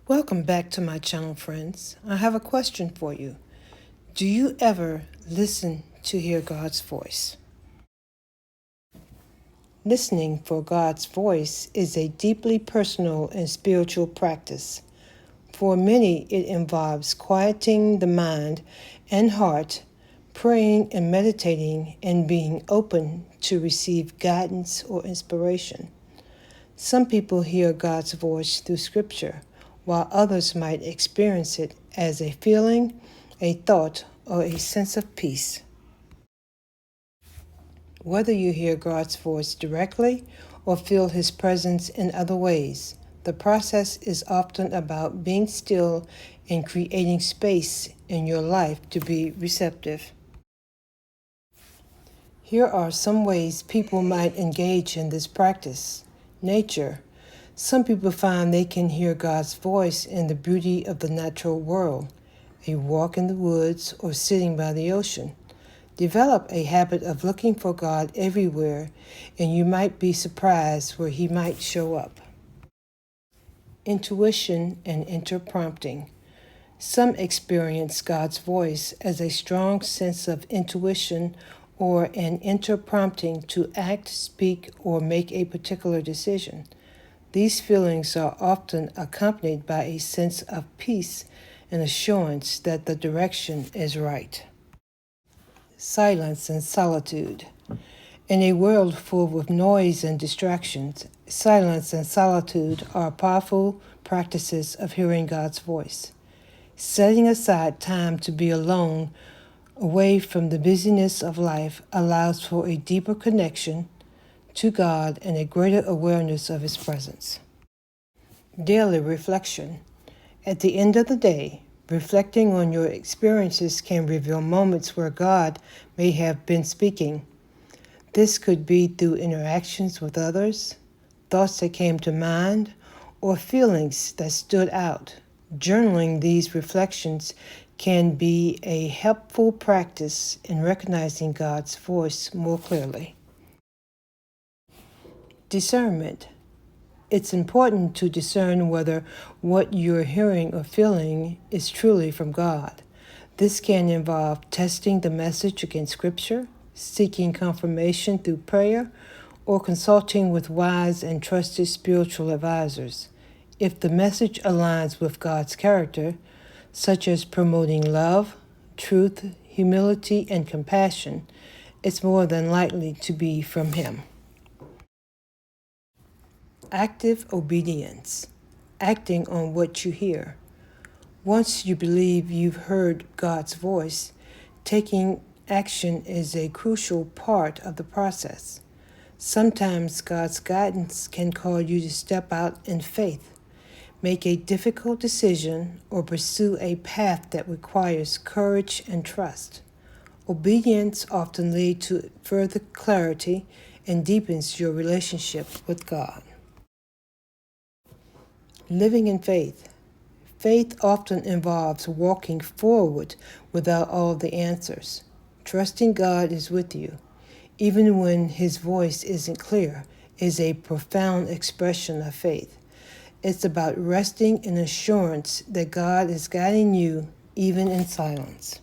Welcome back to my channel, friends. I have a question for you. Do you ever listen to hear God's voice? Listening for God's voice is a deeply personal and spiritual practice. For many, it involves quieting the mind and heart, praying and meditating, and being open to receive guidance or inspiration. Some people hear God's voice through Scripture, while others might experience it as a feeling, a thought, or a sense of peace. Whether you hear God's voice directly or feel His presence in other ways, the process is often about being still and creating space in your life to be receptive. Here are some ways people might engage in this practice. Nature. Some people find they can hear God's voice in the beauty of the natural world, a walk in the woods or sitting by the ocean. Develop a habit of looking for God everywhere, and you might be surprised where He might show up. Intuition and interprompting. Some experience God's voice as a strong sense of intuition or an interprompting to act, speak, or make a particular decision. These feelings are often accompanied by a sense of peace and assurance that the direction is right. Silence and solitude. In a world full of noise and distractions, silence and solitude are powerful practices of hearing God's voice. Setting aside time to be alone, away from the busyness of life, allows for a deeper connection to God and a greater awareness of His presence. Daily reflection. At the end of the day, reflecting on your experiences can reveal moments where God may have been speaking. This could be through interactions with others, thoughts that came to mind, or feelings that stood out. Journaling these reflections can be a helpful practice in recognizing God's voice more clearly. Discernment. It's important to discern whether what you're hearing or feeling is truly from God. This can involve testing the message against Scripture, seeking confirmation through prayer, or consulting with wise and trusted spiritual advisors. If the message aligns with God's character, such as promoting love, truth, humility, and compassion, it's more than likely to be from Him. Active obedience. Acting on what you hear. Once you believe you've heard God's voice, taking action is a crucial part of the process. Sometimes God's guidance can call you to step out in faith, make a difficult decision, or pursue a path that requires courage and trust. Obedience often leads to further clarity and deepens your relationship with God. Living in faith. Faith often involves walking forward without all the answers. Trusting God is with you, even when His voice isn't clear, is a profound expression of faith. It's about resting in assurance that God is guiding you even in silence.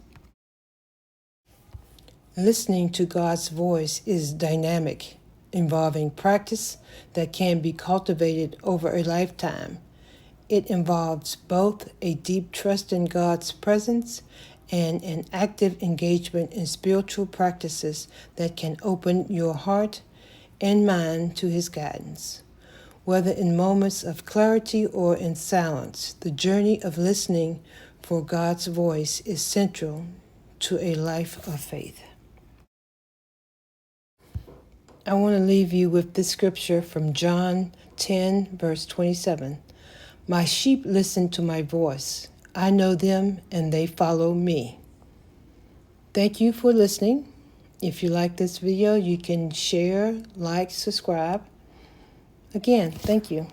Listening to God's voice is dynamic, involving practice that can be cultivated over a lifetime. It involves both a deep trust in God's presence and an active engagement in spiritual practices that can open your heart and mind to His guidance. Whether in moments of clarity or in silence, the journey of listening for God's voice is central to a life of faith. I want to leave you with this scripture from John 10, verse 27. My sheep listen to my voice. I know them and they follow me. Thank you for listening. If you like this video, you can share, like, subscribe. Again, thank you.